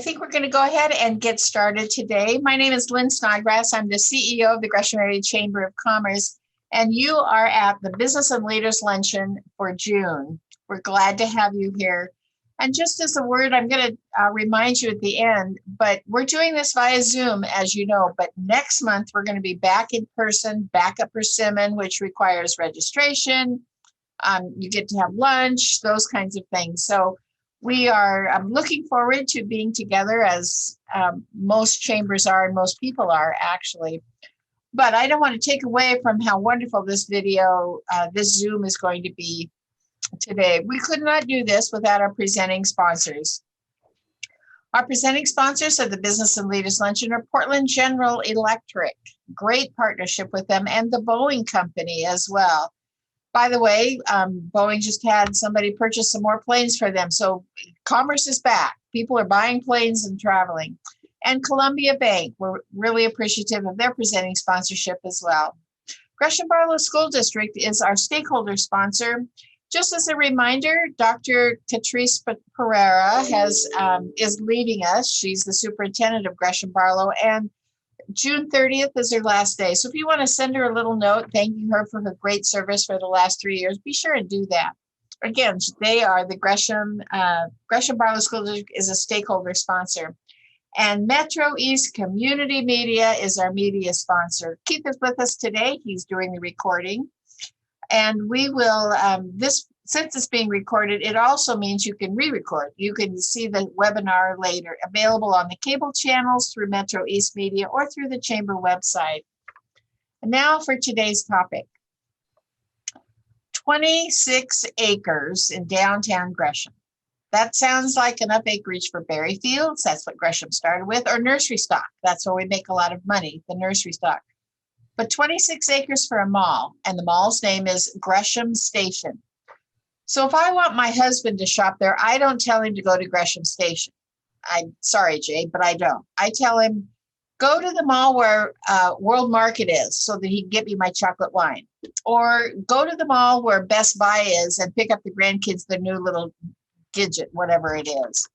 I think we're going to go ahead and get started today. My name is Lynn Snodgrass. I'm the CEO of the Gresham Area Chamber of Commerce, and you are at the Business and Leaders Luncheon for June. We're glad to have you here. And just as a word, I'm going to remind you at the end, but we're doing this via Zoom, as you know, but next month we're going to be back in person, back at Persimmon, which requires registration. You get to have lunch, those kinds of things. So we are looking forward to being together, as most chambers are and most people are actually. But I don't want to take away from how wonderful this video, this Zoom is going to be today. We could not do this without our presenting sponsors. Our presenting sponsors of the Business and Leaders Luncheon are Portland General Electric, great partnership with them, and the Boeing Company as well. By the way, Boeing just had somebody purchase some more planes for them. So commerce is back. People are buying planes and traveling. And Columbia Bank, we're really appreciative of their presenting sponsorship as well. Gresham Barlow School District is our stakeholder sponsor. Just as a reminder, Dr. Catrice Pereira is leaving us. She's the superintendent of Gresham Barlow, and June 30th is her last day. So if you want to send her a little note thanking her for her great service for the last 3 years, be sure and do that. Again, they are the Gresham Barlow School District is a stakeholder sponsor. And MetroEast Community Media is our media sponsor. Keith is with us today. He's doing the recording. And we will, since it's being recorded, it also means you can re-record. You can see the webinar later, available on the cable channels through MetroEast Media or through the Chamber website. And now for today's topic. 26 acres in downtown Gresham. That sounds like enough acreage for berry fields. That's what Gresham started with, or nursery stock. That's where we make a lot of money, the nursery stock. But 26 acres for a mall, and the mall's name is Gresham Station. So if I want my husband to shop there, I don't tell him to go to Gresham Station. I'm sorry, Jay, but I don't. I tell him, go to the mall where World Market is so that he can get me my chocolate wine. Or go to the mall where Best Buy is and pick up the grandkids their new little Gidget, whatever it is.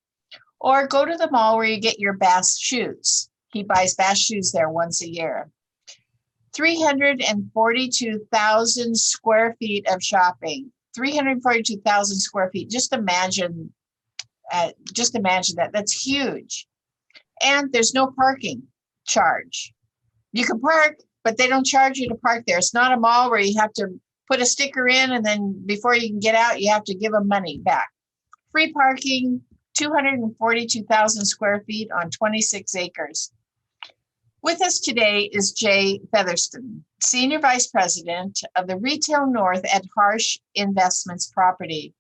Or go to the mall where you get your Bass shoes. He buys Bass shoes there once a year. 342,000 square feet of shopping. 342,000 square feet. Just imagine that. That's huge. And there's no parking charge. You can park, but they don't charge you to park there. It's not a mall where you have to put a sticker in and then before you can get out, you have to give them money back. Free parking, 242,000 square feet on 26 acres. With us today is Jay Fetherston, Senior Vice President of the Retail North at Harsch Investments Property.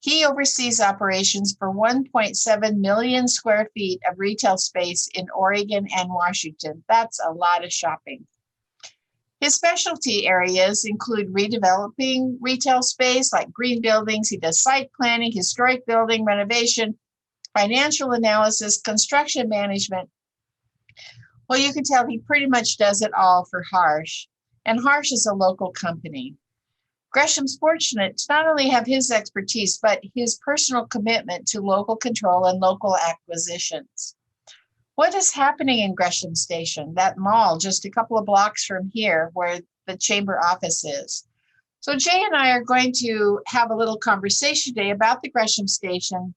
He oversees operations for 1.7 million square feet of retail space in Oregon and Washington. That's a lot of shopping. His specialty areas include redeveloping retail space like green buildings. He does site planning, historic building renovation, financial analysis, construction management. Well, you can tell he pretty much does it all for Harsch, and Harsch is a local company. Gresham's fortunate to not only have his expertise, but his personal commitment to local control and local acquisitions. What is happening in Gresham Station, that mall just a couple of blocks from here where the chamber office is? So Jay and I are going to have a little conversation today about the Gresham Station,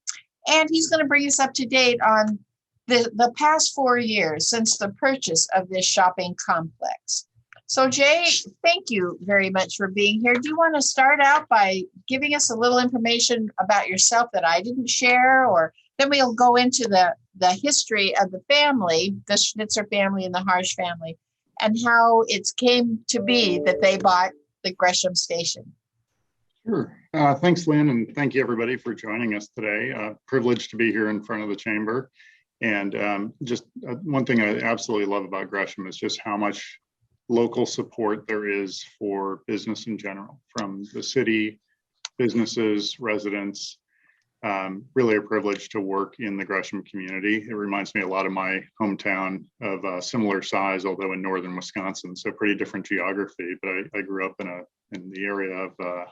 and he's going to bring us up to date on the past 4 years since the purchase of this shopping complex. So Jay, thank you very much for being here. Do you want to start out by giving us a little information about yourself that I didn't share, or then we'll go into the history of the family, the Schnitzer family and the Harsch family, and how it came to be that they bought the Gresham Station. Sure. Thanks, Lynn, and thank you everybody for joining us today. Privileged to be here in front of the chamber. And just one thing I absolutely love about Gresham is just how much local support there is for business in general, from the city, businesses, residents. really a privilege to work in the Gresham community. It reminds me a lot of my hometown of a similar size, although in northern Wisconsin, so pretty different geography. But I grew up in the area of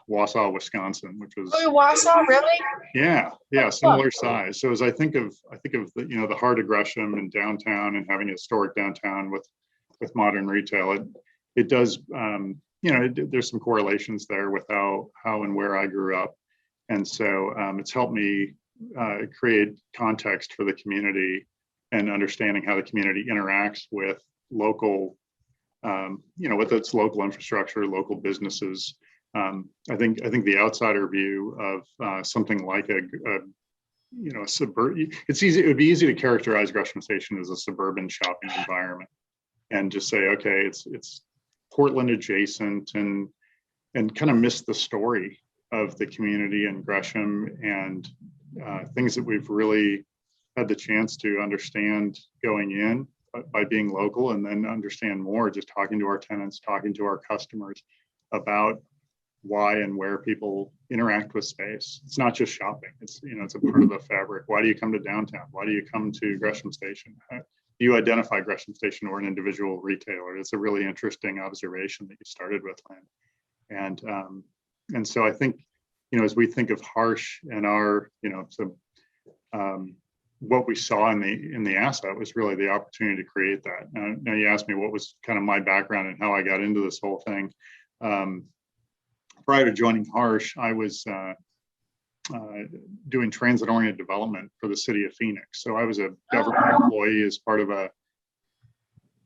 Wausau, Wisconsin, which was Wausau, really? yeah, similar size. So as I think of the, the heart of Gresham and downtown and having a historic downtown with modern retail, it does there's some correlations there with how and where I grew up. And so it's helped me create context for the community and understanding how the community interacts with local, with its local infrastructure, local businesses. I think the outsider view of something like a suburban, it would be easy to characterize Gresham Station as a suburban shopping environment and just say, okay, it's Portland adjacent and kind of miss the story of the community in Gresham and things that we've really had the chance to understand going in by being local, and then understand more just talking to our tenants, talking to our customers about why and where people interact with space. It's not just shopping. It's a part of the fabric. Why do you come to downtown? Why do you come to Gresham Station? Do you identify Gresham Station or an individual retailer? It's a really interesting observation that you started with, Lynn. And so I think, as we think of Harsch and our, what we saw in the asset was really the opportunity to create that. Now you asked me what was kind of my background and how I got into this whole thing. Prior to joining Harsch, I was doing transit-oriented development for the city of Phoenix. So I was a government employee as part of a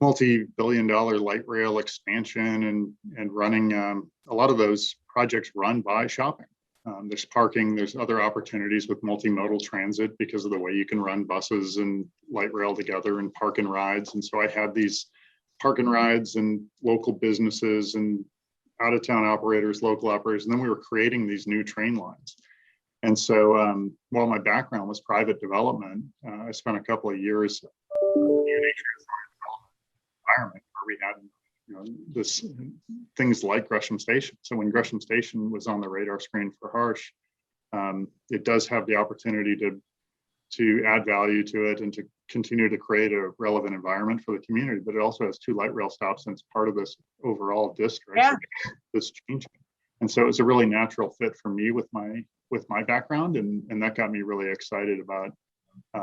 multi-billion-dollar light rail expansion and running a lot of those projects run by shopping. There's parking, there's other opportunities with multimodal transit because of the way you can run buses and light rail together and park and rides. And so I had these park and rides and local businesses and out-of-town operators, local operators, and then we were creating these new train lines. And so while my background was private development, I spent a couple of years in a environment where we had this things like Gresham Station. So when Gresham Station was on the radar screen for Harsch, it does have the opportunity to add value to it and to continue to create a relevant environment for the community. But it also has 2 light rail stops and it's part of this overall district that's changing. And so it was a really natural fit for me with my background, and that got me really excited about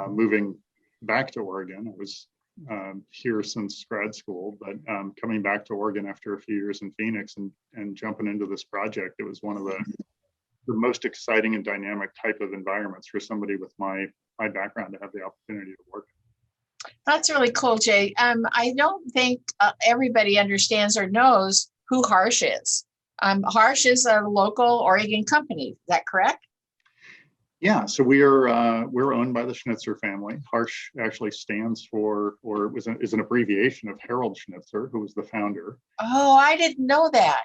moving back to Oregon. I was here since grad school, but coming back to Oregon after a few years in Phoenix and jumping into this project, it was one of the most exciting and dynamic type of environments for somebody with my background to have the opportunity to work. That's really cool, Jay. I don't think everybody understands or knows who Harsch is. Harsch is a local Oregon company. Is that correct? Yeah, so we're owned by the Schnitzer family. Harsch actually stands for, or is an abbreviation of Harold Schnitzer, who was the founder. Oh, I didn't know that.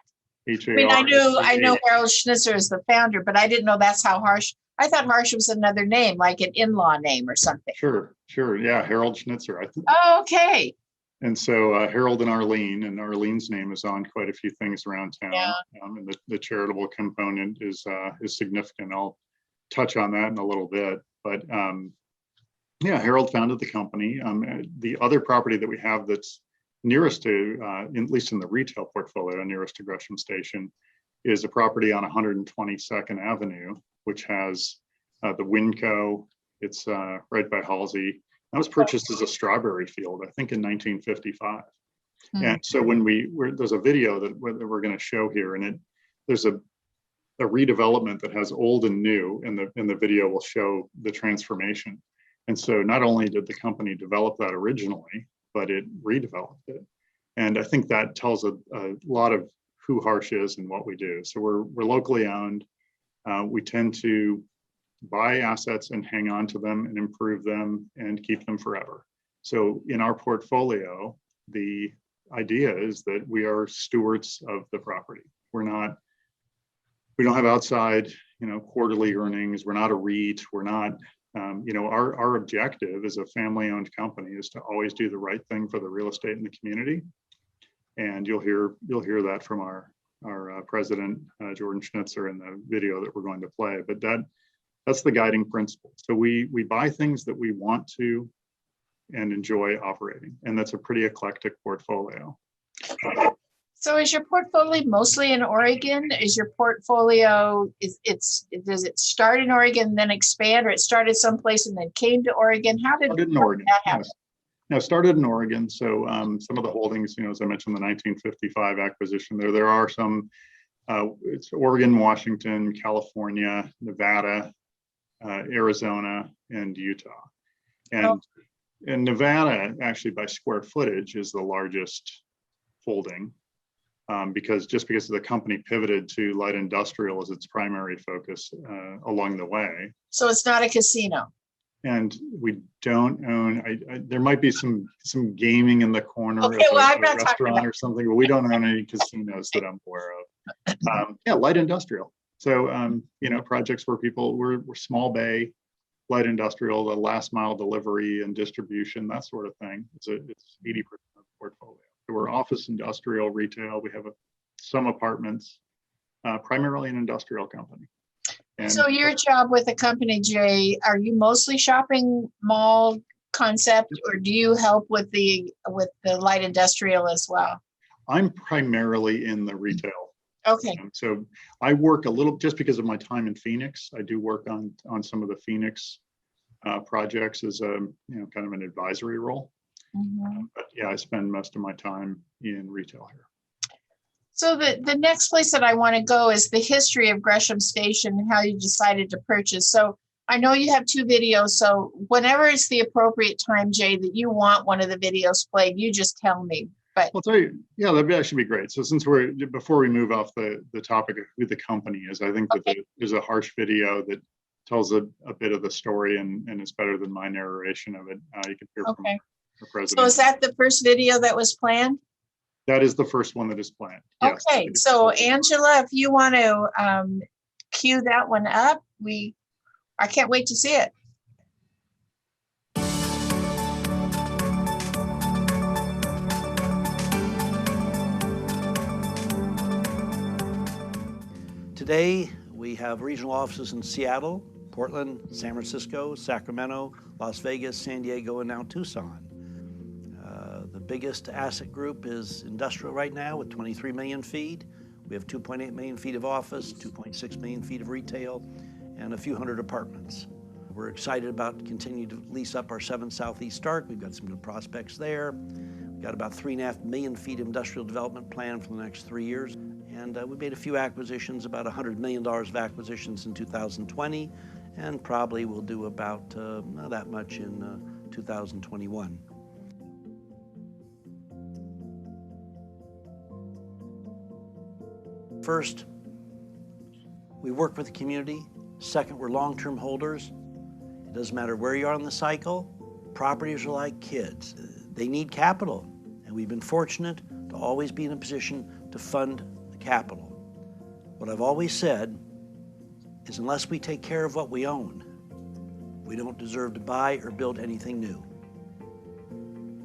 H-A-R-S-C-H. I know Harold Schnitzer is the founder, but I didn't know that's how Harsch. I thought Harsch was another name, like an in-law name or something. Sure. Yeah, Harold Schnitzer. Oh, okay. And so Harold and Arlene's name is on quite a few things around town. Yeah. And the charitable component is significant. I'll touch on that in a little bit. But yeah, Harold founded the company. The other property that we have that's nearest to, at least in the retail portfolio, nearest to Gresham Station, is a property on 122nd Avenue, which has the Winco. It's right by Halsey. That was purchased as a strawberry field, I think in 1955. And so when there's a video that we're going to show here, and there's a redevelopment that has old and new, and the video will show the transformation. And so not only did the company develop that originally, but it redeveloped it. And I think that tells a lot of who Harsch is and what we do. So we're locally owned. We tend to buy assets and hang on to them and improve them and keep them forever. So in our portfolio, the idea is that we are stewards of the property. We don't have outside, quarterly earnings. We're not a REIT. We're not, our objective as a family-owned company is to always do the right thing for the real estate in the community. And you'll hear that from our president, Jordan Schnitzer, in the video that we're going to play. But That's the guiding principle. So we buy things that we want to and enjoy operating, and that's a pretty eclectic portfolio. So is your portfolio mostly in Oregon? Is your portfolio, does it start in Oregon and then expand, or it started someplace and then came to Oregon? How did that happen? Yes. No, started in Oregon. So some of the holdings, as I mentioned, the 1955 acquisition there are some, it's Oregon, Washington, California, Nevada, Arizona, and Utah. And Nevada, actually by square footage, is the largest holding. Because the company pivoted to light industrial as its primary focus along the way. So it's not a casino. And we don't own. There might be some gaming in the corner of I'm a not restaurant or something, but we don't own any casinos that I'm aware of. Light industrial. So projects where we're small bay, light industrial, the last mile delivery and distribution, that sort of thing. It's 80% of the portfolio. We're office, industrial, retail. We have some apartments, primarily an industrial company. And so your job with the company, Jay, are you mostly shopping mall concept, or do you help with the light industrial as well? I'm primarily in the retail. Okay. So I work a little, just because of my time in Phoenix, I do work on some of the Phoenix projects as a kind of an advisory role. Mm-hmm. But I spend most of my time in retail here. So the next place that I want to go is the history of Gresham Station and how you decided to purchase. So I know you have 2 videos. So whenever it's the appropriate time, Jay, that you want one of the videos played, you just tell me. But I'll tell you, that'd actually be great. So before we move off the topic of who the company is, I think that there's a Harsch video that tells a bit of the story and is better than my narration of it. You can hear from the president. So is that the first video that was planned? That is the first one that is planned. Yes. Okay, so Angela, if you want to cue that one up, I can't wait to see it. Today, we have regional offices in Seattle, Portland, San Francisco, Sacramento, Las Vegas, San Diego, and now Tucson. The biggest asset group is industrial right now with 23 million feet. We have 2.8 million feet of office, 2.6 million feet of retail, and a few hundred apartments. We're excited about continuing to lease up our 7 Southeast Stark. We've got some good prospects there. We've got about 3.5 million feet of industrial development planned for the next 3 years. And we made a few acquisitions, about $100 million of acquisitions in 2020, and probably we'll do about not that much in 2021. First, we work with the community. Second, we're long-term holders. It doesn't matter where you are in the cycle. Properties are like kids. They need capital, and we've been fortunate to always be in a position to fund the capital. What I've always said is unless we take care of what we own, we don't deserve to buy or build anything new.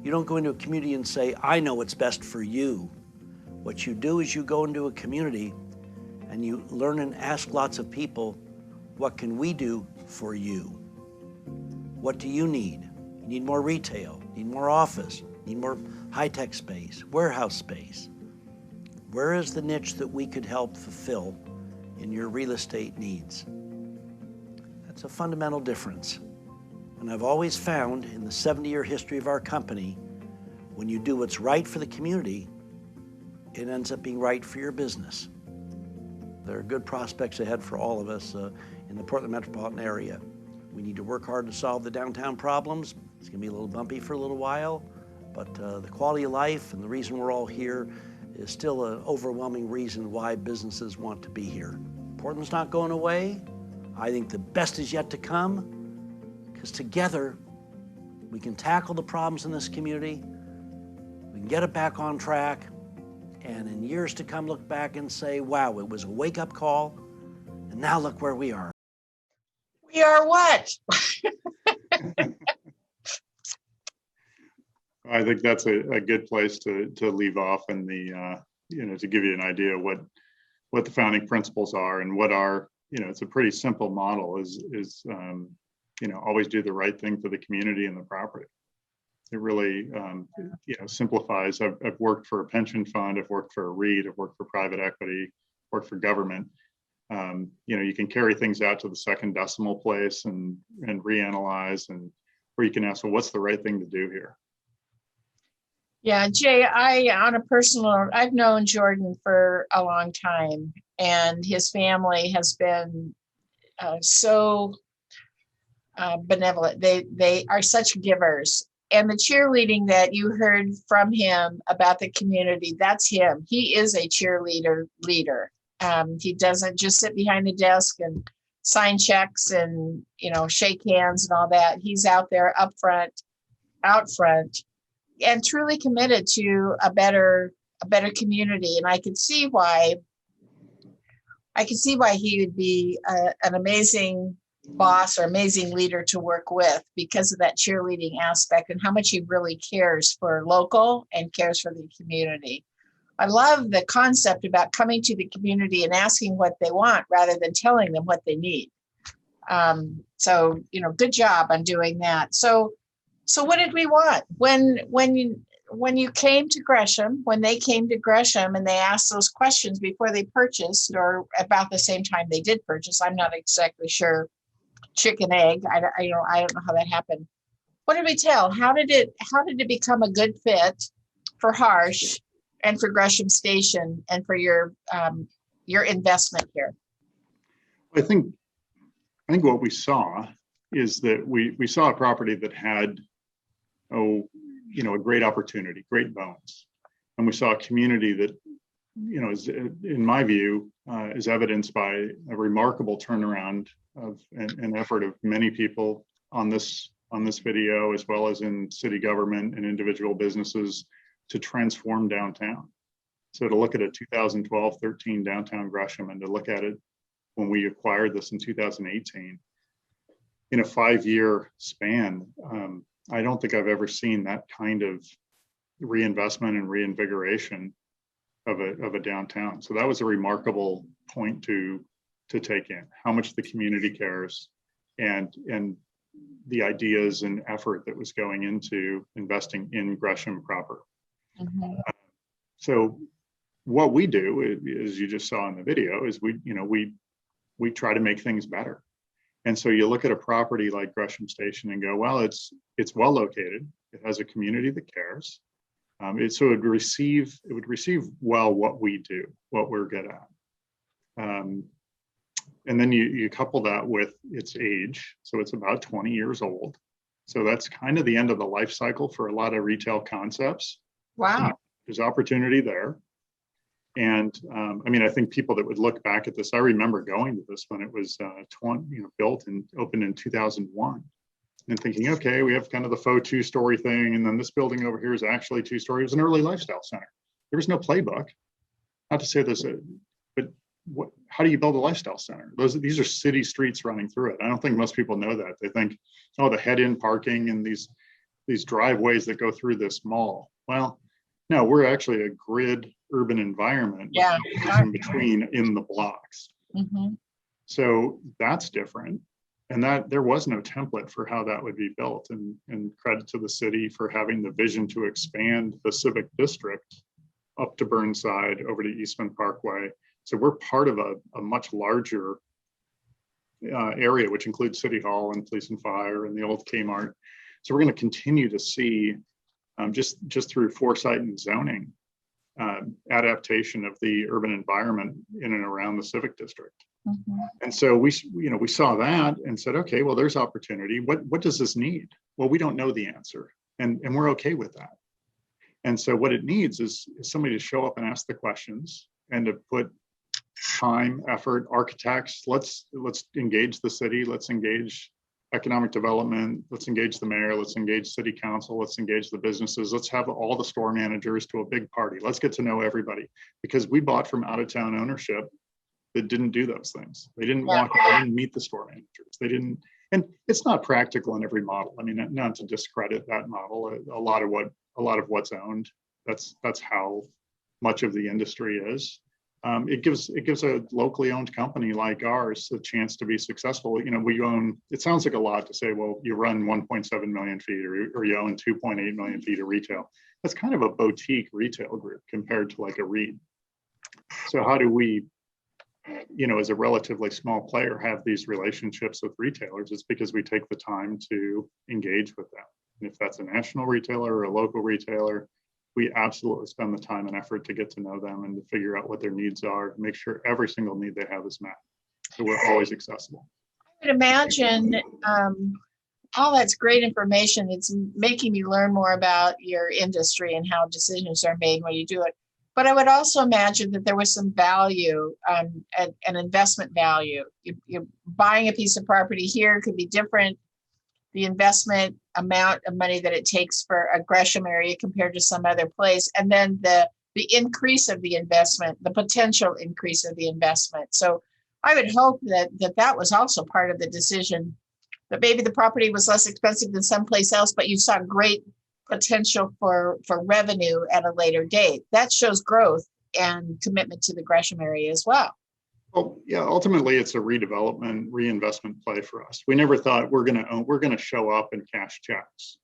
You don't go into a community and say, I know what's best for you. What you do is you go into a community and you learn and ask lots of people, what can we do for you? What do you need? You need more retail, you need more office, you need more high-tech space, warehouse space. Where is the niche that we could help fulfill in your real estate needs? That's a fundamental difference. And I've always found in the 70-year history of our company, when you do what's right for the community, it ends up being right for your business. There are good prospects ahead for all of us in the Portland metropolitan area. We need to work hard to solve the downtown problems. It's going to be a little bumpy for a little while, but the quality of life and the reason we're all here is still an overwhelming reason why businesses want to be here. Portland's not going away. I think the best is yet to come, because together we can tackle the problems in this community, we can get it back on track, and in years to come look back and say, wow, it was a wake-up call, and now look where we are. We are what? I think that's a good place to leave off, and to give you an idea what the founding principles are and what our it's a pretty simple model is always do the right thing for the community and the property. It really, simplifies. I've worked for a pension fund. I've worked for a REIT. I've worked for private equity, worked for government. You can carry things out to the second decimal place and reanalyze, and where you can ask, well, what's the right thing to do here? Yeah, Jay, I've known Jordan for a long time, and his family has been so benevolent. They are such givers. And the cheerleading that you heard from him about the community, that's him. He is a cheerleader leader. He doesn't just sit behind the desk and sign checks and, shake hands and all that. He's out there out front, and truly committed to a better community. And I can see why he would be an amazing boss or amazing leader to work with, because of that cheerleading aspect and how much he really cares for local and cares for the community. I love the concept about coming to the community and asking what they want rather than telling them what they need. So good job on doing that. So what did we want when you came to Gresham, when they came to Gresham and they asked those questions before they purchased, or about the same time they did purchase? I'm not exactly sure. Chicken egg. I don't know how that happened. What did we tell? How did it become a good fit for Harsch and for Gresham Station and for your investment here? I think what we saw is that we saw a property that had a great opportunity, great bones, and we saw a community that is, in my view, is evidenced by a remarkable turnaround of an effort of many people on this video, as well as in city government and individual businesses, to transform downtown. So to look at a 2012-13 downtown Gresham, and to look at it when we acquired this in 2018, in a 5-year span, I don't think I've ever seen that kind of reinvestment and reinvigoration of a downtown. So that was a remarkable point to take in, how much the community cares, and the ideas and effort that was going into investing in Gresham proper. Mm-hmm. So what we do, as you just saw in the video, is we try to make things better. And so you look at a property like Gresham Station and go, well, it's well located. It has a community that cares. It would receive well what we do, what we're good at. And then you couple that with its age. So it's about 20 years old. So that's kind of the end of the life cycle for a lot of retail concepts. Wow. There's opportunity there. And I think people that would look back at this, I remember going to this when it was built and opened in 2001, and thinking, okay, we have kind of the faux 2-story thing, and then this building over here is actually 2-story. It was an early lifestyle center. There was no playbook. Not to say this, but how do you build a lifestyle center? These are city streets running through it. I don't think most people know that. They think, oh, the head-in parking and these driveways that go through this mall. Well, no, we're actually a grid urban environment, yeah, in between in the blocks. Mm-hmm. So that's different. And that there was no template for how that would be built. And credit to the city for having the vision to expand the civic district up to Burnside, over to Eastman Parkway. So we're part of a much larger area, which includes City Hall and Police and Fire and the old Kmart. So we're going to continue to see, just through foresight and zoning, adaptation of the urban environment in and around the civic district. Mm-hmm. And so we saw that and said, okay, well, there's opportunity. What does this need? Well, we don't know the answer, and we're okay with that. And so what it needs is somebody to show up and ask the questions, and to put time, effort, architects. Let's engage the city. Let's engage economic development. Let's engage the mayor. Let's engage city council. Let's engage the businesses. Let's have all the store managers to a big party. Let's get to know everybody, because we bought from out-of-town ownership that didn't do those things. They didn't walk in, they didn't meet the store managers. They didn't, and it's not practical in every model. I mean, not to discredit that model. A lot of what's owned, that's how much of the industry is. it gives a locally owned company like ours a chance to be successful. We own, it sounds like a lot to say, well, you run 1.7 million feet or you own 2.8 million feet of retail. That's kind of a boutique retail group compared to like a REIT. So how do we, as a relatively small player, have these relationships with retailers? It's because we take the time to engage with them. And if that's a national retailer or a local retailer, we absolutely spend the time and effort to get to know them and to figure out what their needs are, make sure every single need they have is met. So we're always accessible. I would imagine all that's great information. It's making me learn more about your industry and how decisions are made when you do it. But I would also imagine that there was some value, an investment value. You're buying a piece of property here could be different. The investment amount of money that it takes for a Gresham area compared to some other place, and then the increase of the investment, the potential increase of the investment. So I would hope that was also part of the decision, that maybe the property was less expensive than someplace else, but you saw great potential for revenue at a later date. That shows growth and commitment to the Gresham area as well. Well, yeah, ultimately it's a redevelopment, reinvestment play for us. We never thought we're going to show up and cash checks.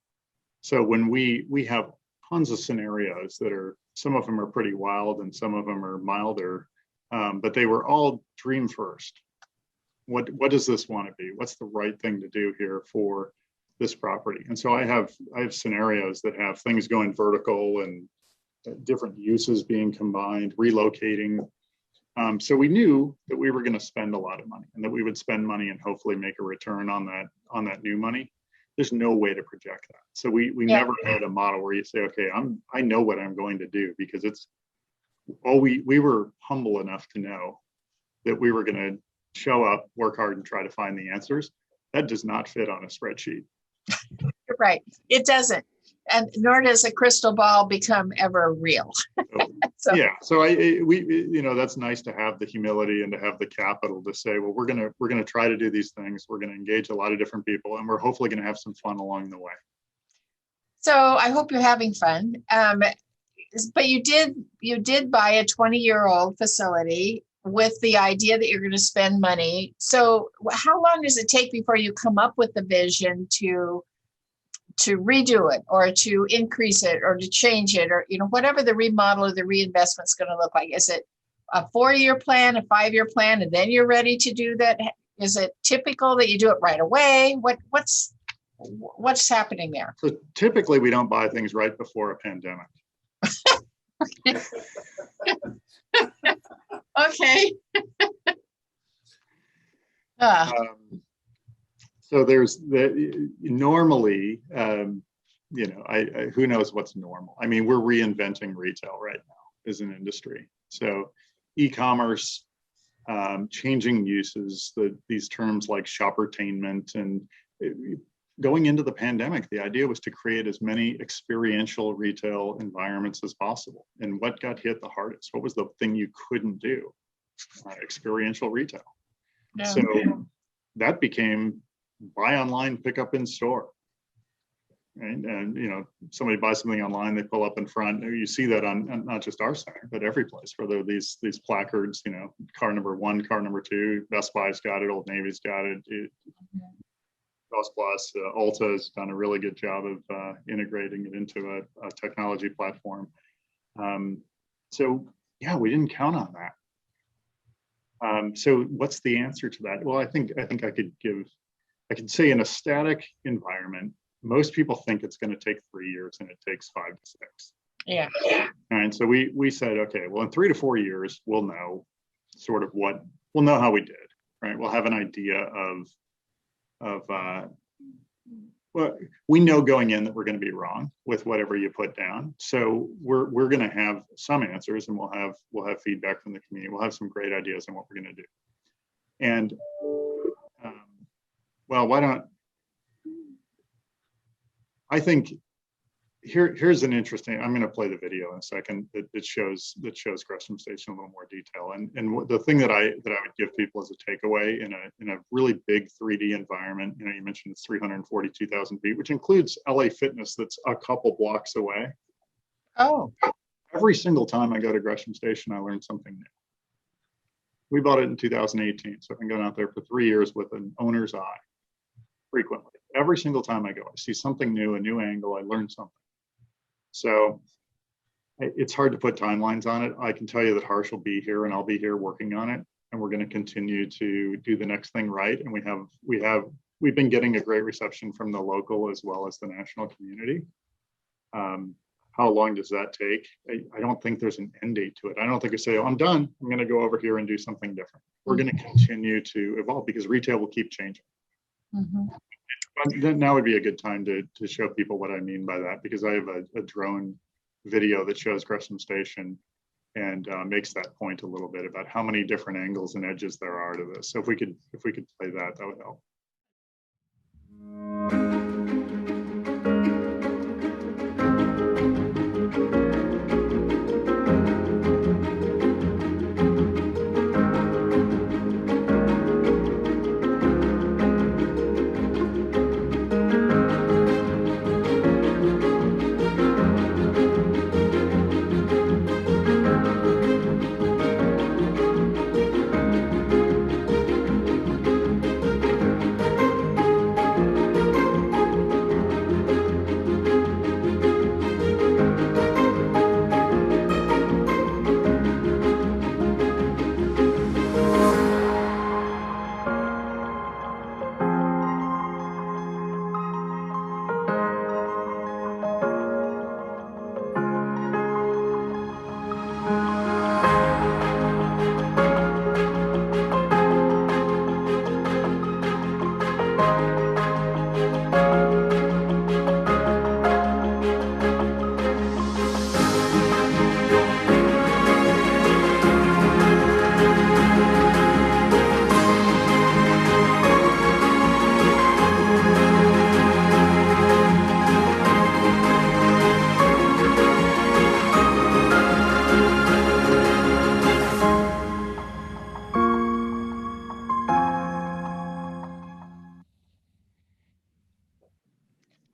So when we have tons of scenarios that are, some of them are pretty wild and some of them are milder, but they were all dream first. What does this want to be? What's the right thing to do here for this property? And so I have scenarios that have things going vertical and different uses being combined, relocating. So we knew that we were going to spend a lot of money and that we would spend money and hopefully make a return on that new money. There's no way to project that. So we never had a model where you say, okay, I know what I'm going to do, because we were humble enough to know that we were going to show up, work hard, and try to find the answers. That does not fit on a spreadsheet. You're right. It doesn't. And nor does a crystal ball become ever real. So that's nice to have the humility and to have the capital to say, well, we're gonna try to do these things. We're gonna engage a lot of different people, and we're hopefully gonna have some fun along the way. So I hope you're having fun. But you did buy a 20-year-old facility with the idea that you're going to spend money. So how long does it take before you come up with the vision to redo it or to increase it or to change it, or whatever the remodel or the reinvestment is going to look like? Is it a 4-year plan, a 5-year plan, and then you're ready to do that? Is it typical that you do it right away? What's happening there? So typically we don't buy things right before a pandemic. Okay. So there's normally, who knows what's normal? I mean, we're reinventing retail right now as an industry. So e-commerce, changing uses, these terms like shoppertainment, and going into the pandemic, the idea was to create as many experiential retail environments as possible. And what got hit the hardest? What was the thing you couldn't do? Experiential retail. Yeah. So that became buy online, pick up in store. Right? And somebody buys something online, they pull up in front. You see that on not just our center, but every place where there are these placards. Car number 1, car number 2. Best Buy's got it. Old Navy's got it. Cost Plus, Ulta has done a really good job of integrating it into a technology platform. So yeah, we didn't count on that. So what's the answer to that? Well, I think I could say in a static environment, most people think it's going to take 3 years and it takes 5 to 6. Yeah. And so we said, okay, well, in 3 to 4 years, we'll know we'll know how we did, right? We'll have an idea of well, we know going in that we're going to be wrong with whatever you put down. So we're going to have some answers, and we'll have feedback from the community. We'll have some great ideas on what we're going to do. And I think here's an interesting. I'm going to play the video in a second that shows Gresham Station in a little more detail. And the thing that I would give people as a takeaway in a really big 3D environment. You mentioned it's 342,000 feet, which includes LA Fitness that's a couple blocks away. Oh. Every single time I go to Gresham Station, I learn something new. We bought it in 2018. So I've been going out there for 3 years with an owner's eye frequently. Every single time I go, I see something new, a new angle, I learn something. So it's hard to put timelines on it. I can tell you that Harsch will be here and I'll be here working on it. And we're going to continue to do the next thing right. And we've been getting a great reception from the local as well as the national community. How long does that take? I don't think there's an end date to it. I don't think we say, oh, I'm done. I'm going to go over here and do something different. We're going to continue to evolve because retail will keep changing. Mm-hmm. But now would be a good time to show people what I mean by that, because I have a drone video that shows Gresham Station and makes that point a little bit about how many different angles and edges there are to this. So if we could play that, that would help.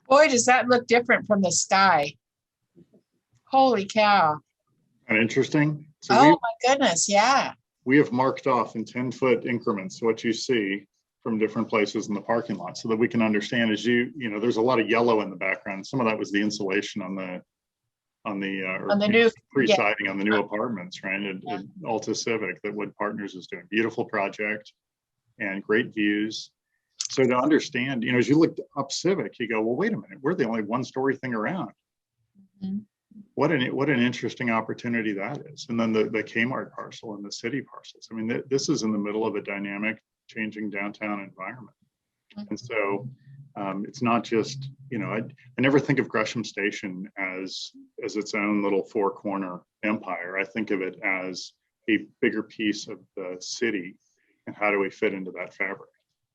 Boy, does that look different from the sky. Holy cow. And interesting. So Oh my goodness, yeah. we have marked off in 10-foot increments what you see from different places in the parking lot so that we can understand as you know, there's a lot of yellow in the background. Some of that was the insulation on the new pre-siding on the new apartments, right? At Alta Civic that Wood Partners is doing. Beautiful project and great views. So to understand, you know, as you look up Civic, you go, well, wait a minute, we're the only one-story thing around. Mm-hmm. What an interesting opportunity that is. And then the Kmart parcel and the city parcels. I mean, this is in the middle of a dynamic, changing downtown environment. Mm-hmm. And so it's not just, you know, I never think of Gresham Station as its own little four-corner empire. I think of it as a bigger piece of the city and how do we fit into that fabric.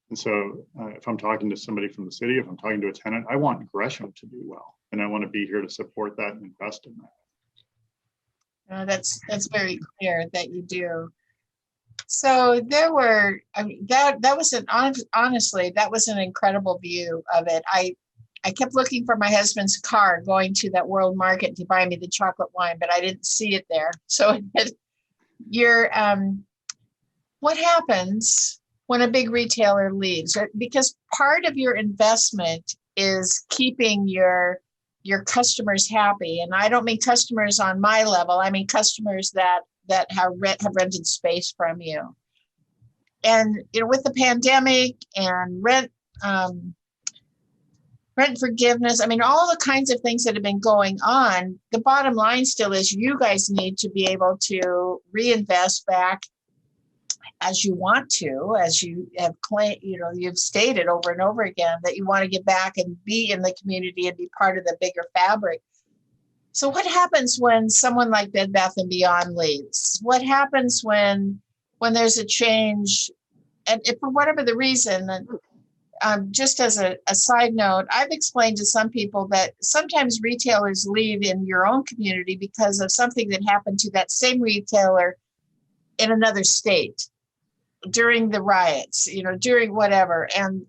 And so if I'm talking to somebody from the city, if I'm talking to a tenant, I want Gresham to do well. And I want to be here to support that and invest in that. That's very clear that you do. So there were, I mean, that was honestly, that was an incredible view of it. I kept looking for my husband's car going to that World Market to buy me the chocolate wine, but I didn't see it there. So what happens when a big retailer leaves? Because part of your investment is keeping your customers happy. And I don't mean customers on my level. I mean customers that have rented space from you. And you know, with the pandemic and rent forgiveness, I mean, all the kinds of things that have been going on, the bottom line still is you guys need to be able to reinvest back as you want to, as you have claimed, you know, you've stated over and over again that you want to get back and be in the community and be part of the bigger fabric. So what happens when someone like Bed Bath & Beyond leaves? What happens when there's a change? And if, for whatever the reason, just as a side note, I've explained to some people that sometimes retailers leave in your own community because of something that happened to that same retailer in another state during the riots, you know, during whatever, and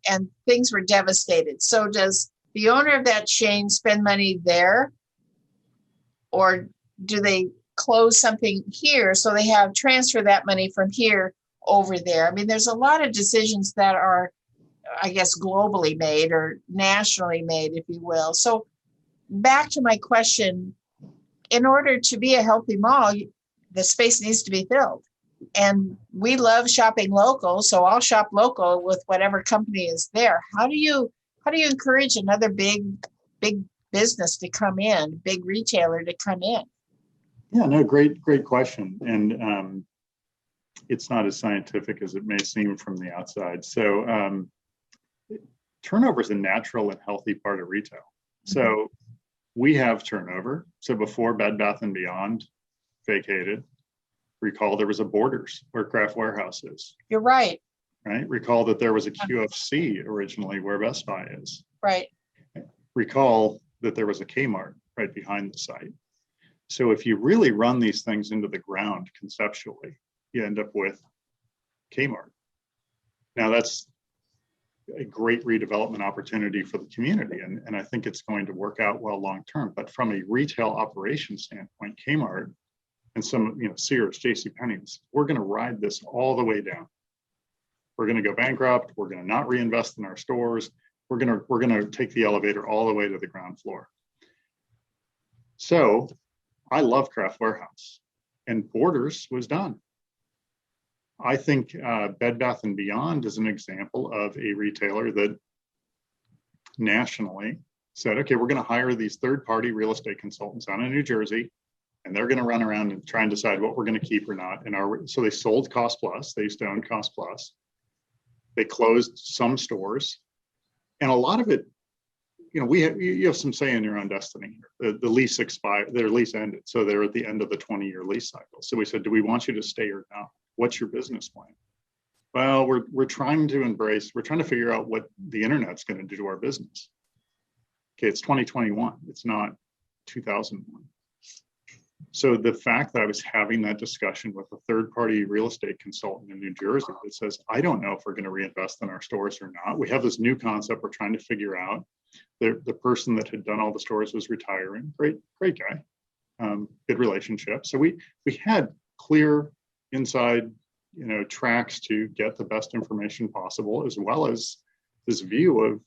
things were devastated. So does the owner of that chain spend money there? Or do they close something here so they have transfer that money from here over there? I mean, there's a lot of decisions that are, I guess, globally made or nationally made, if you will. So back to my question, in order to be a healthy mall, the space needs to be filled. And we love shopping local, so I'll shop local with whatever company is there. How do you encourage another big business to come in, big retailer to come in? Yeah, no, great question. And it's not as scientific as it may seem from the outside. So turnover is a natural and healthy part of retail. So we have turnover. So before Bed Bath & Beyond vacated, recall there was a Borders where Craft Warehouse is. You're right. Right? Recall that there was a QFC originally where Best Buy is. Right. Recall that there was a Kmart right behind the site. So if you really run these things into the ground conceptually, you end up with Kmart. Now that's a great redevelopment opportunity for the community. And I think it's going to work out well long-term. But from a retail operation standpoint, Kmart and some, Sears, JCPenney's, we're going to ride this all the way down. We're going to go bankrupt. We're going to not reinvest in our stores. We're going to take the elevator all the way to the ground floor. So I love Craft Warehouse, and Borders was done. I think Bed Bath & Beyond is an example of a retailer that nationally said, okay, we're going to hire these third-party real estate consultants out in New Jersey, and they're going to run around and try and decide what we're going to keep or not. So they sold Cost Plus. They used to own Cost Plus. They closed some stores, and a lot of it, you have some say in your own destiny. The lease expired, their lease ended, so they're at the end of the 20-year lease cycle. So we said, do we want you to stay or not? What's your business plan? Well, we're trying to figure out what the internet's going to do to our business. Okay, it's 2021. It's not 2001. So the fact that I was having that discussion with a third-party real estate consultant in New Jersey that says, I don't know if we're going to reinvest in our stores or not. We have this new concept we're trying to figure out. The person that had done all the stores was retiring. Great guy. Good relationship. So we had clear inside, tracks to get the best information possible, as well as this view of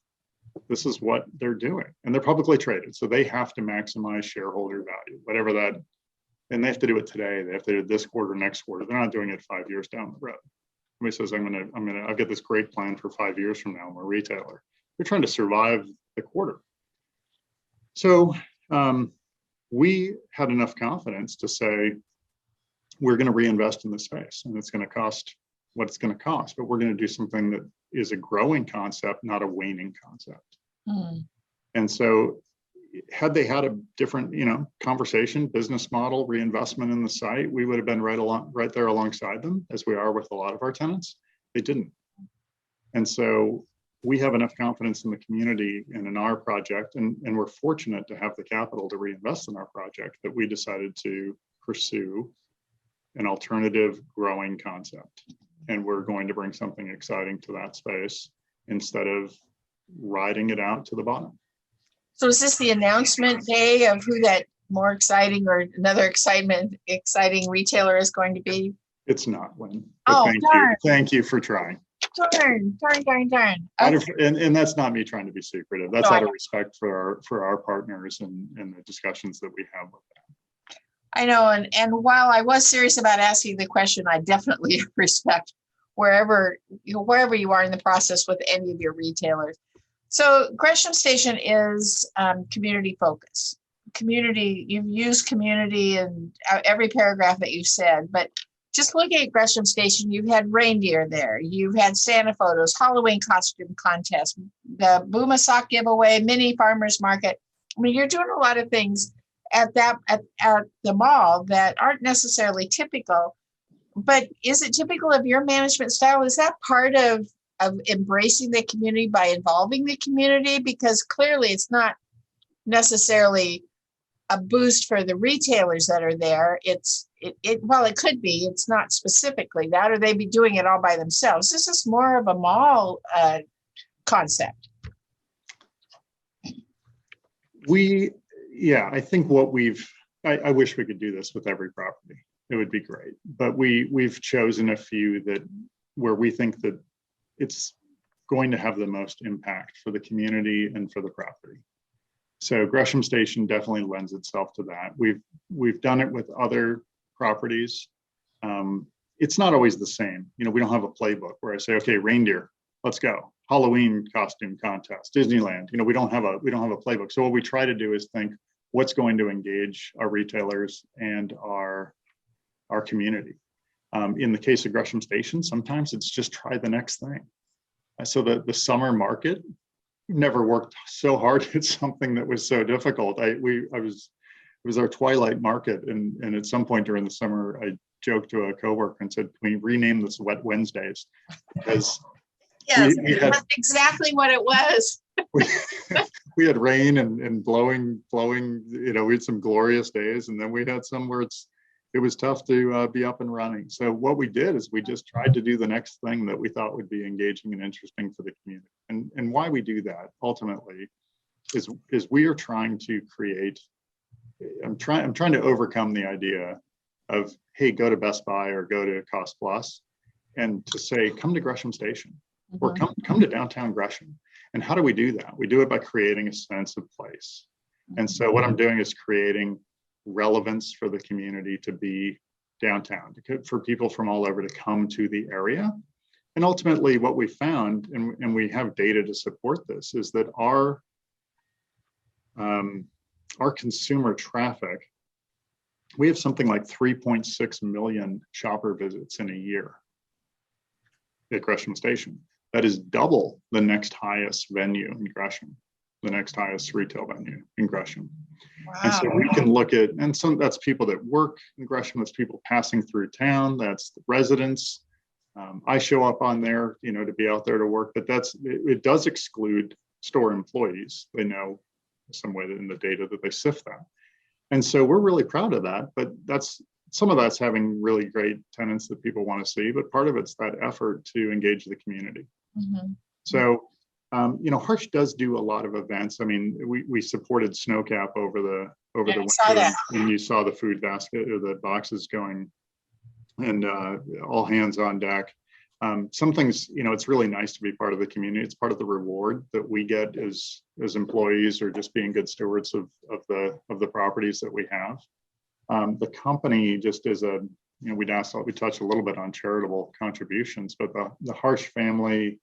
this is what they're doing. And they're publicly traded, so they have to maximize shareholder value, whatever that. And they have to do it today. They have to do it this quarter, next quarter. They're not doing it 5 years down the road. Somebody says, I've got this great plan for 5 years from now. I'm a retailer. They're trying to survive the quarter. So we had enough confidence to say, we're going to reinvest in the space, and it's going to cost what it's going to cost, but we're going to do something that is a growing concept, not a waning concept. And so had they had a different, conversation, business model, reinvestment in the site, we would have been right there alongside them, as we are with a lot of our tenants. They didn't. And so we have enough confidence in the community and in our project, and we're fortunate to have the capital to reinvest in our project, that we decided to pursue an alternative growing concept. And we're going to bring something exciting to that space instead of riding it out to the bottom. So is this the announcement day of who that more exciting or another exciting retailer is going to be? It's not, Lynn. Oh, darn. Thank you for trying. Darn. Okay. And that's not me trying to be secretive. That's out of respect for our partners and the discussions that we have with them. I know, and while I was serious about asking the question, I definitely respect wherever you are in the process with any of your retailers. So Gresham Station is community focused. Community, you've used community in every paragraph that you've said, but just looking at Gresham Station, you've had reindeer there, you've had Santa photos, Halloween costume contest, the Booma sock giveaway, mini farmers market. I mean, you're doing a lot of things at the mall that aren't necessarily typical, but is it typical of your management style? Is that part of embracing the community by involving the community? Because clearly it's not necessarily a boost for the retailers that are there. Well, it could be, it's not specifically that, or they'd be doing it all by themselves. This is more of a mall concept. I think I wish we could do this with every property. It would be great, but we've chosen a few that where we think that it's going to have the most impact for the community and for the property. So Gresham Station definitely lends itself to that. We've done it with other properties. It's not always the same. You know, we don't have a playbook where I say, okay, reindeer, let's go. Halloween costume contest, Disneyland. You know, we don't have a playbook. So what we try to do is think what's going to engage our retailers and our community. In the case of Gresham Station, sometimes it's just try the next thing. So the summer market never worked so hard at something that was so difficult. It was our twilight market, and at some point during the summer, I joked to a coworker and said, "Can we rename this Wet Wednesdays?" Because yes, that's exactly what it was. we had rain and blowing. You know, we had some glorious days, and then we had some where it was tough to be up and running. So what we did is we just tried to do the next thing that we thought would be engaging and interesting for the community. And why we do that ultimately is we are trying to create. I'm trying to overcome the idea of, hey, go to Best Buy or go to Cost Plus, and to say, come to Gresham Station or come to downtown Gresham. And how do we do that? We do it by creating a sense of place. And so what I'm doing is creating relevance for the community to be downtown, for people from all over to come to the area. And ultimately what we found, and we have data to support this, is that our consumer traffic, we have something like 3.6 million shopper visits in a year at Gresham Station. That is double the next highest venue in Gresham, the next highest retail venue in Gresham. Wow. And so we can look at, and that's people that work in Gresham, that's people passing through town, that's the residents. I show up on there, you know, to be out there to work, but it does exclude store employees. They know some way that in the data that they sift that. And so we're really proud of that, but some of that's having really great tenants that people want to see, but part of it's that effort to engage the community. Mm-hmm. So, you know, Harsch does do a lot of events. I mean, we supported Snowcap over the winter, and you saw the food basket or the boxes going, and all hands on deck. Some things, you know, it's really nice to be part of the community. It's part of the reward that we get as employees, or just being good stewards of the properties that we have. The company just is you know, we touched a little bit on charitable contributions, but the Harsch family,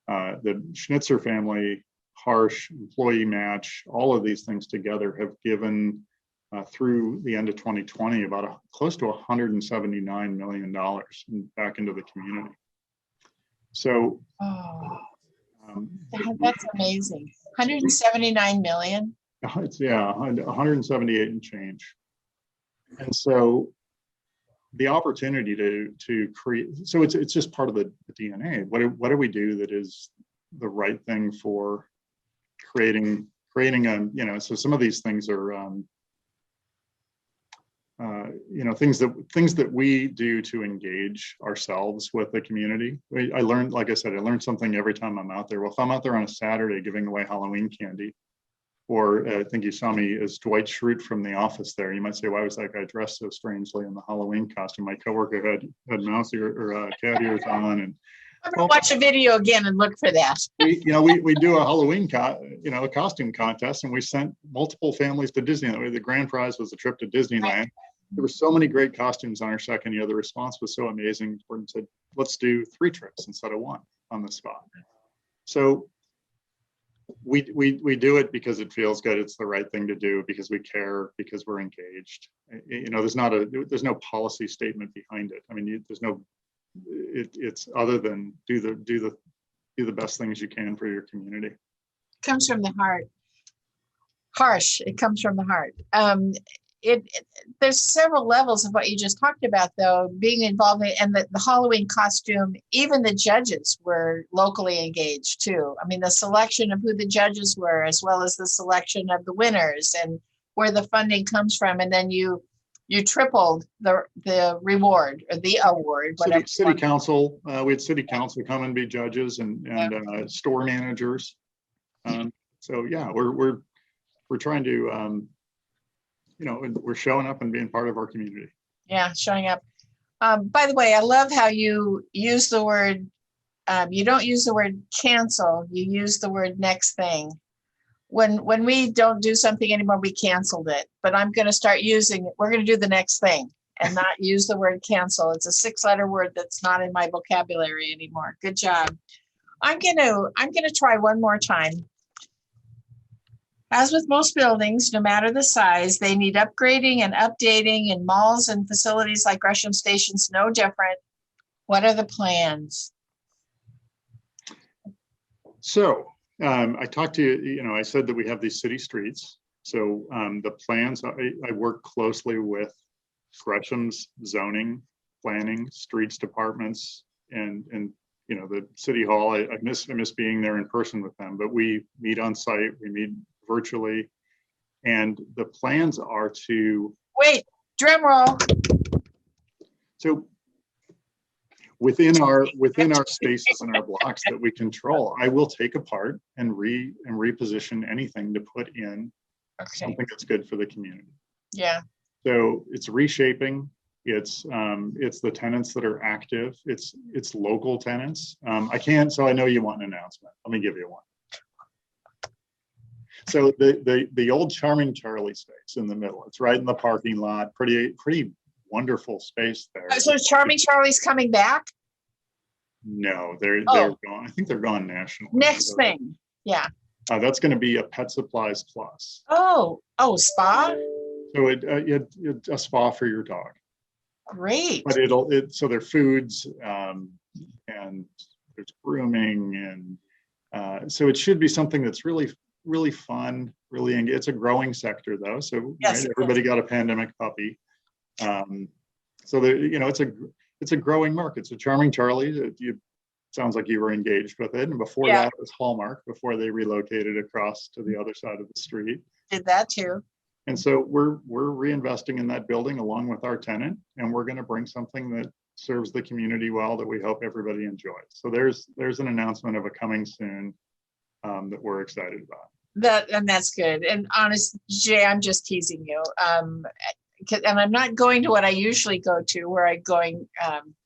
the Schnitzer family, Harsch Employee Match, all of these things together have given through the end of 2020 about close to $179 million back into the community. So that's amazing. 179 million. It's 178 and change. And so the opportunity to create, so it's just part of the DNA. What do we do that is the right thing for creating a, you know, so some of these things are you know, things that we do to engage ourselves with the community. I learned, like I said, I learned something every time I'm out there. Well, if I'm out there on a Saturday giving away Halloween candy, or I think you saw me as Dwight Schrute from The Office there, you might say, why was that guy dressed so strangely in the Halloween costume? My coworker had mouse ear or cat ears on, and I'm gonna watch a video again and look for that. We do a Halloween a costume contest, and we sent multiple families to Disneyland. The grand prize was a trip to Disneyland. Right. There were so many great costumes on our second year. The response was so amazing. Gordon said, let's do 3 trips instead of 1 on the spot. So we do it because it feels good. It's the right thing to do, because we care, because we're engaged. You know, there's no policy statement behind it. I mean, there's no, it's other than do the best things you can for your community. It comes from the heart. Harsch, it comes from the heart. There's several levels of what you just talked about, though, being involved in, and the Halloween costume. Even the judges were locally engaged too. I mean, the selection of who the judges were, as well as the selection of the winners and where the funding comes from, and then you tripled the reward, or the award, whatever. City council, we had city council come and be judges, and store managers. So yeah, we're trying to. You know, we're showing up and being part of our community. Yeah, showing up. By the way, I love how you use the word, you don't use the word cancel, you use the word next thing. When we don't do something anymore, we canceled it, but I'm going to start using it. We're going to do the next thing and not use the word cancel. It's a 6-letter word that's not in my vocabulary anymore. Good job. I'm going to try one more time. As with most buildings, no matter the size, they need upgrading and updating, and malls and facilities like Gresham Station's no different. What are the plans? So I talked to you, I said that we have these city streets. So the plans, I work closely with Gresham's zoning, planning, streets departments, and the city hall. I miss being there in person with them, but we meet on site, we meet virtually, and the plans are to wait, drum roll. So within our spaces and our blocks that we control, I will take apart and reposition anything to put in something that's good for the community. Yeah. So it's reshaping. It's the tenants that are active. It's local tenants. So I know you want an announcement. Let me give you one. So the old Charming Charlie space in the middle, it's right in the parking lot, pretty wonderful space there. So Charming Charlie's coming back? No, they're gone. I think they're gone nationally. Next thing. Yeah. That's going to be a Pet Supplies Plus. Oh, spa? So it's a spa for your dog. Great. But so there are foods and there's grooming, and so it should be something that's really fun, it's a growing sector though. So yes, right, everybody got a pandemic puppy. So there, it's a growing market. It's a Charming Charlie. Sounds like you were engaged with it. And before that, it was Hallmark, before they relocated across to the other side of the street. Did that too. And so we're reinvesting in that building along with our tenant, and we're going to bring something that serves the community well, that we hope everybody enjoys. So there's an announcement of a coming soon that we're excited about. That's good. And honest, Jay, I'm just teasing you. And I'm not going to what I usually go to, where I'm going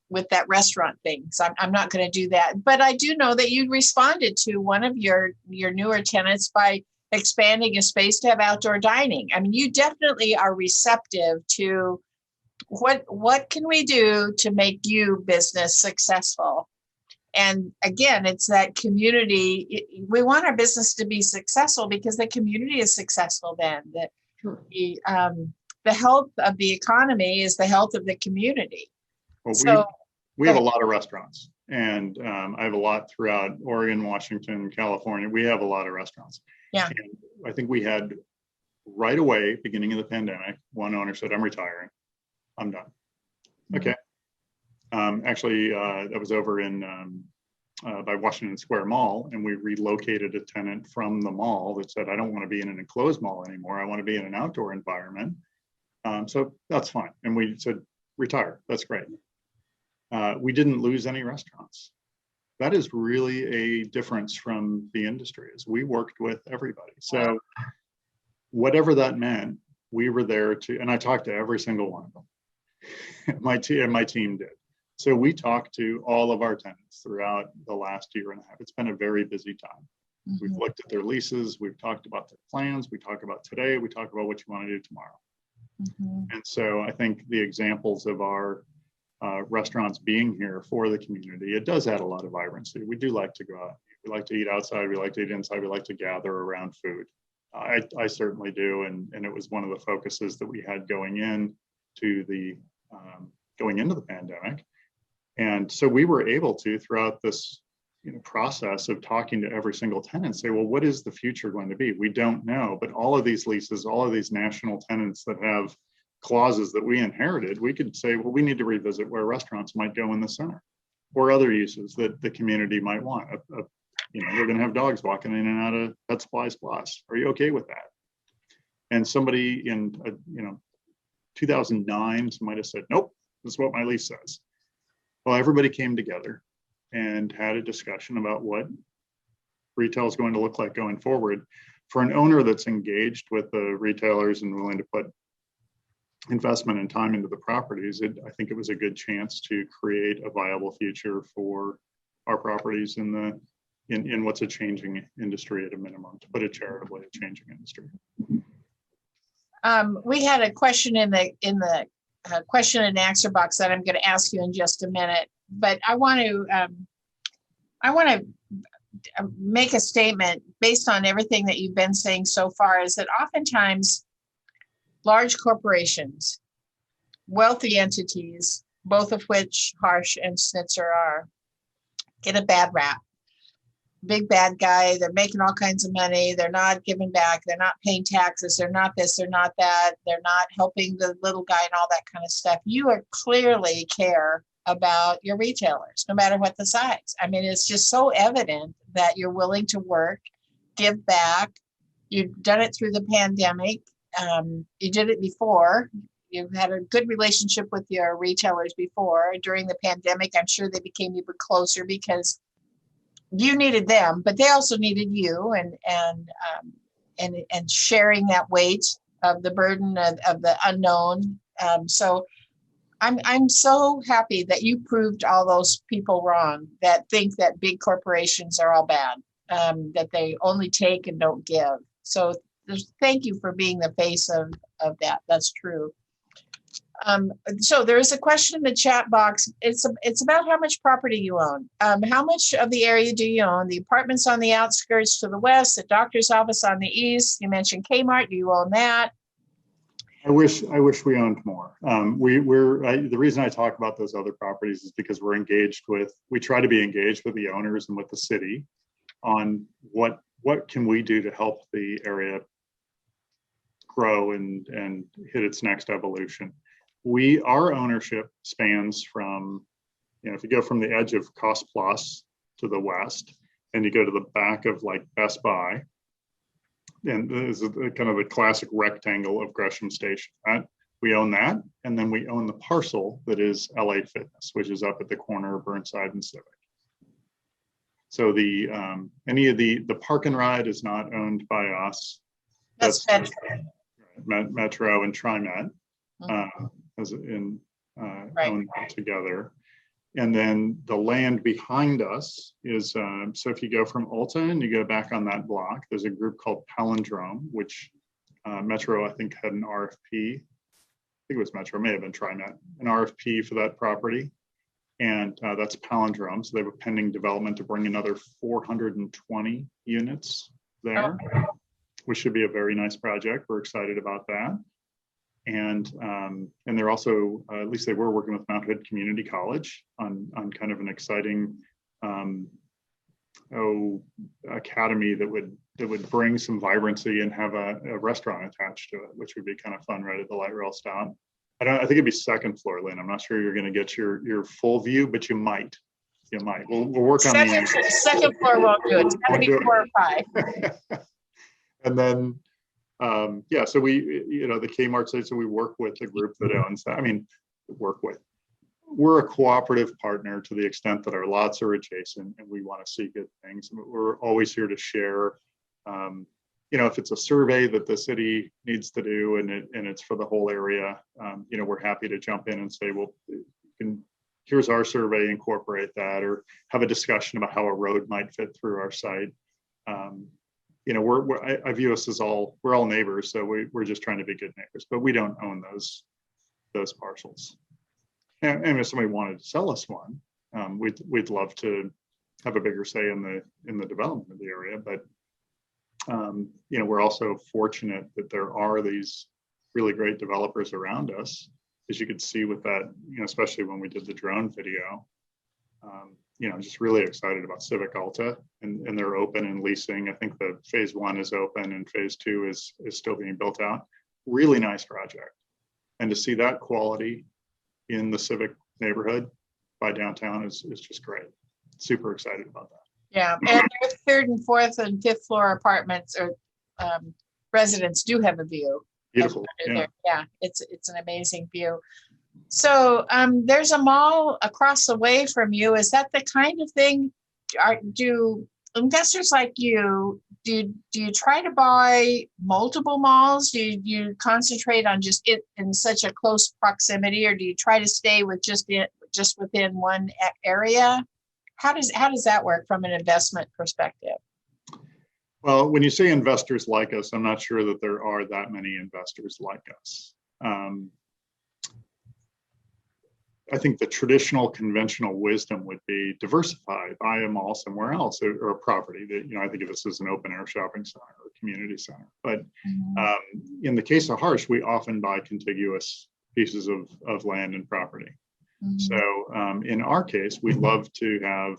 with that restaurant thing. So I'm not going to do that. But I do know that you responded to one of your newer tenants by expanding a space to have outdoor dining. I mean, you definitely are receptive to what can we do to make you business successful? And again, it's that community. We want our business to be successful because the community is successful then. The health of the economy is the health of the community. Well, we have a lot of restaurants, and I have a lot throughout Oregon, Washington, California. We have a lot of restaurants. Yeah. And I think we had right away, beginning of the pandemic, one owner said, "I'm retiring. I'm done." Mm-hmm. Okay. Actually, that was over in by Washington Square Mall, and we relocated a tenant from the mall that said, "I don't want to be in an enclosed mall anymore. I want to be in an outdoor environment." So that's fine. And we said, "Retire. That's great." We didn't lose any restaurants. That is really a difference from the industry, is we worked with everybody. So whatever that meant, we were there and I talked to every single one of them. My team did. So we talked to all of our tenants throughout the last year and a half. It's been a very busy time. Mm-hmm. We've looked at their leases. We've talked about their plans. We talk about today. We talk about what you want to do tomorrow. Mm-hmm. And so I think the examples of our restaurants being here for the community, it does add a lot of vibrancy. We do like to go out. We like to eat outside. We like to eat inside. We like to gather around food. I certainly do. And it was one of the focuses that we had going into the pandemic. And so we were able to, throughout this process of talking to every single tenant, say, well, what is the future going to be? We don't know. But all of these leases, all of these national tenants that have clauses that we inherited, we could say, well, we need to revisit where restaurants might go in the center, or other uses that the community might want. We're going to have dogs walking in and out of Pet Supplies Plus. Are you okay with that? And somebody in 2009 might have said, nope, this is what my lease says. Well, everybody came together and had a discussion about what retail is going to look like going forward. For an owner that's engaged with the retailers and willing to put investment and time into the properties, I think it was a good chance to create a viable future for our properties in what's a changing industry at a minimum, to put it charitably, a changing industry. We had a question in the question and answer box that I'm going to ask you in just a minute, but I want to make a statement based on everything that you've been saying so far, is that oftentimes large corporations, wealthy entities, both of which Harsch and Schnitzer are, get a bad rap. Big bad guy, they're making all kinds of money, they're not giving back, they're not paying taxes, they're not this, they're not that, they're not helping the little guy and all that kind of stuff. You are clearly care about your retailers, no matter what the size. I mean, it's just so evident that you're willing to work, give back. You've done it through the pandemic. You did it before. You've had a good relationship with your retailers before. During the pandemic, I'm sure they became even closer because you needed them, but they also needed you, and sharing that weight of the burden of the unknown. So I'm so happy that you proved all those people wrong that think that big corporations are all bad, that they only take and don't give. So thank you for being the face of that. That's true. So there is a question in the chat box. It's about how much property you own. How much of the area do you own? The apartments on the outskirts to the west, the doctor's office on the east. You mentioned Kmart. Do you own that? I wish we owned more. The reason I talk about those other properties is because we try to be engaged with the owners and with the city on what can we do to help the area grow and hit its next evolution. Our ownership spans from, if you go from the edge of Cost Plus to the west, and you go to the back of like Best Buy, and this is kind of the classic rectangle of Gresham Station. We own that, and then we own the parcel that is LA Fitness, which is up at the corner of Burnside and Civic. So any of the park and ride is not owned by us. That's Metro and TriMet. Mm-hmm. Right. Owned together. And then the land behind us is, so if you go from Ulta and you go back on that block, there's a group called Palindrome, which Metro, I think, had an RFP. I think it was Metro, may have been TriMet, an RFP for that property. And that's Palindrome. So they have a pending development to bring another 420 units there, which should be a very nice project. We're excited about that. And they're also, at least they were working with Mount Hood Community College on kind of an exciting academy that would bring some vibrancy and have a restaurant attached to it, which would be kind of fun right at the light rail stop. I think it'd be second floor, Lynn. I'm not sure you're going to get your full view, but you might. We'll work on the second floor won't do it. It's got to be 4 or 5. And then. So we, the Kmart site, so we work with the group that owns that. We're a cooperative partner to the extent that our lots are adjacent and we want to see good things. We're always here to share. If it's a survey that the city needs to do and it's for the whole area, we're happy to jump in and say, well, here's our survey, incorporate that, or have a discussion about how a road might fit through our site. I view us as we're all neighbors, so we're just trying to be good neighbors, but we don't own those parcels. And if somebody wanted to sell us one, we'd love to have a bigger say in the development of the area. But we're also fortunate that there are these really great developers around us, as you could see with that, especially when we did the drone video. Just really excited about Civic Alta, and they're open and leasing. I think the phase 1 is open and phase 2 is still being built out. Really nice project. And to see that quality in the Civic neighborhood by downtown is just great. Super excited about that. Yeah, and their 3rd and 4th and 5th floor apartments or residents do have a view. Beautiful. Yeah, it's an amazing view. So there's a mall across the way from you. Is that the kind of thing? Do investors like you, you try to buy multiple malls? Do you concentrate on just it in such a close proximity, or do you try to stay with just within one area? How does that work from an investment perspective? Well, when you say investors like us, I'm not sure that there are that many investors like us. I think the traditional conventional wisdom would be diversify, buy a mall somewhere else, or a property that, I think of this as an open air shopping center or community center. But in the case of Harsch, we often buy contiguous pieces of land and property. So in our case, we love to have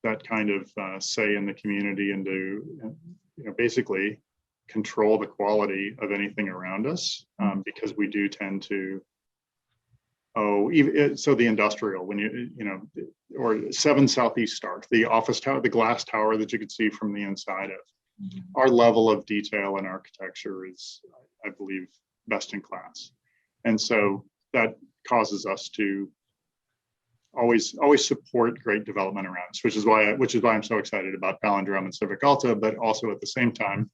that kind of say in the community and to, basically control the quality of anything around us, because we do tend to, so the industrial, when or 7 Southeast Stark, the office tower, the glass tower that you could see from the inside of, our level of detail and architecture is, I believe, best in class. And so that causes us to always support great development around us, which is why I'm so excited about Palindrome and Civic Alta, but also at the same time,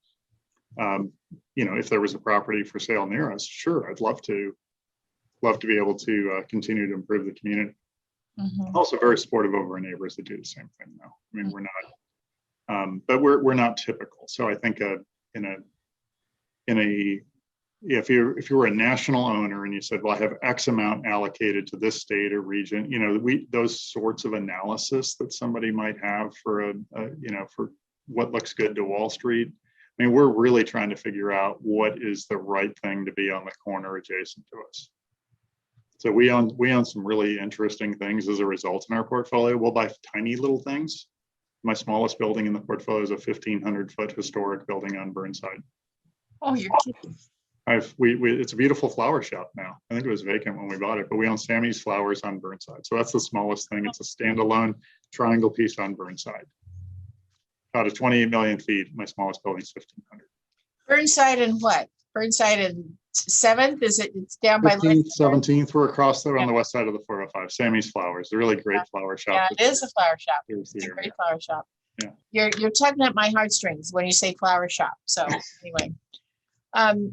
if there was a property for sale near us, sure, I'd love to be able to continue to improve the community. Also very supportive of our neighbors that do the same thing though. I mean, we're not, but we're not typical. So I think if you were a national owner and you said, well, I have X amount allocated to this state or region, those sorts of analysis that somebody might have for for what looks good to Wall Street. I mean, we're really trying to figure out what is the right thing to be on the corner adjacent to us. So we own some really interesting things as a result in our portfolio. We'll buy tiny little things. My smallest building in the portfolio is a 1,500-foot historic building on Burnside. Oh, you're kidding. It's a beautiful flower shop now. I think it was vacant when we bought it, but we own Sammy's Flowers on Burnside. So that's the smallest thing. It's a standalone triangle piece on Burnside. About 28 million feet. My smallest building is 1,500. Burnside and what? Burnside and 7th? It's down by 15th, 17th. We're across there on the west side of the 405. Sammy's Flowers, a really great flower shop. Yeah, it is a flower shop. It's a great flower shop. Yeah. You're tugging at my heartstrings when you say flower shop. So anyway.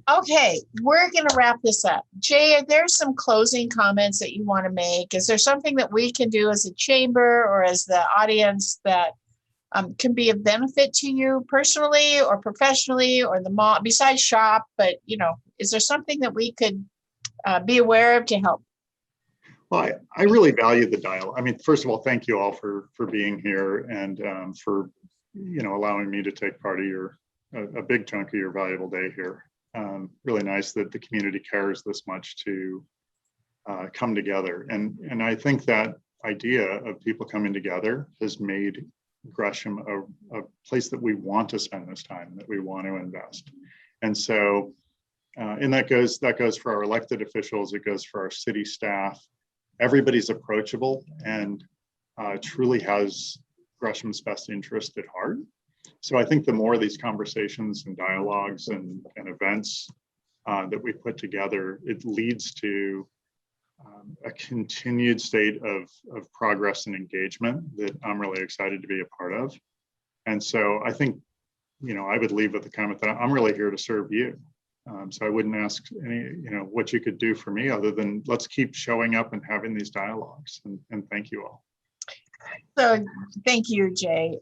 Okay, we're going to wrap this up. Jay, are there some closing comments that you want to make? Is there something that we can do as a chamber or as the audience that can be of benefit to you personally or professionally or the mall, besides shop? But, is there something that we could be aware of to help? Well, I really value the dialogue. I mean, first of all, thank you all for being here and for, allowing me to take part of a big chunk of your valuable day here. Really nice that the community cares this much to come together. And I think that idea of people coming together has made Gresham a place that we want to spend this time, that we want to invest. And so, and that goes for our elected officials, it goes for our city staff. Everybody's approachable and truly has Gresham's best interest at heart. So I think the more of these conversations and dialogues and events that we put together, it leads to a continued state of progress and engagement that I'm really excited to be a part of. And so I think, I would leave with the comment that I'm really here to serve you. So I wouldn't ask what you could do for me other than let's keep showing up and having these dialogues. And thank you all. So thank you, Jay.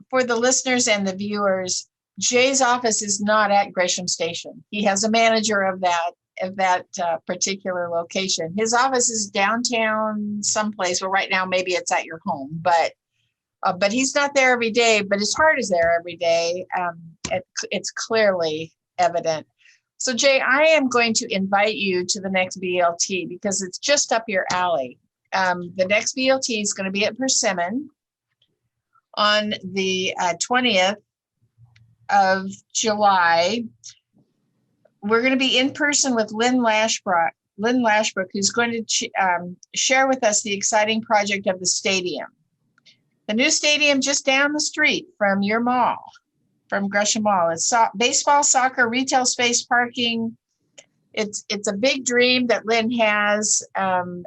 For the listeners and the viewers, Jay's office is not at Gresham Station. He has a manager of that particular location. His office is downtown someplace. Well, right now, maybe it's at your home, but he's not there every day, but his heart is there every day. It's clearly evident. So Jay, I am going to invite you to the next BLT because it's just up your alley. The next BLT is going to be at Persimmon on the 20th of July. We're going to be in person with Lynn Lashbrook, who's going to share with us the exciting project of the stadium. The new stadium just down the street from your mall, from Gresham Mall. It's baseball, soccer, retail space, parking. It's a big dream that Lynn has, and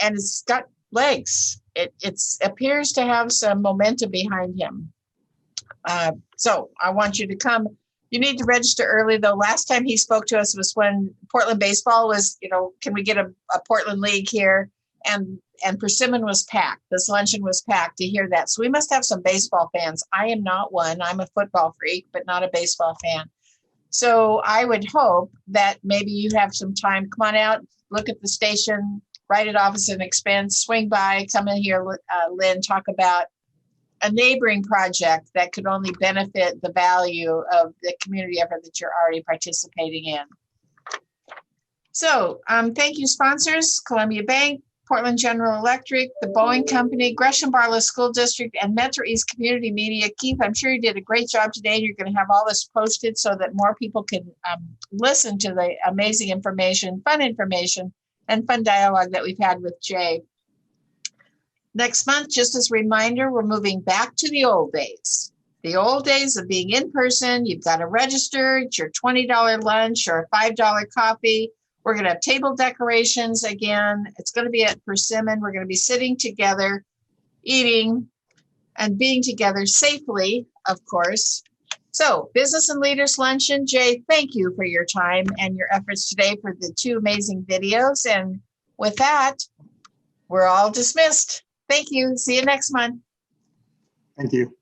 it's got legs. It appears to have some momentum behind him. So I want you to come. You need to register early, though. Last time he spoke to us was when Portland baseball was, can we get a Portland league here? And Persimmon was packed. This luncheon was packed to hear that. So we must have some baseball fans. I am not one. I'm a football freak, but not a baseball fan. So I would hope that maybe you have some time. Come on out, look at the station, write it off as an expense, swing by, come in here, Lynn, talk about a neighboring project that could only benefit the value of the community effort that you're already participating in. So thank you, sponsors, Columbia Bank, Portland General Electric, the Boeing Company, Gresham Barlow School District, and MetroEast Community Media. Keith, I'm sure you did a great job today. You're going to have all this posted so that more people can listen to the amazing information, and fun dialogue that we've had with Jay. Next month, just as a reminder, we're moving back to the old days. The old days of being in person. You've got to register. It's your $20 lunch or a $5 coffee. We're going to have table decorations again. It's going to be at Persimmon. We're going to be sitting together, eating, and being together safely, of course. So, Business and Leaders Luncheon. Jay, thank you for your time and your efforts today for the 2 amazing videos. And with that, we're all dismissed. Thank you. See you next month. Thank you.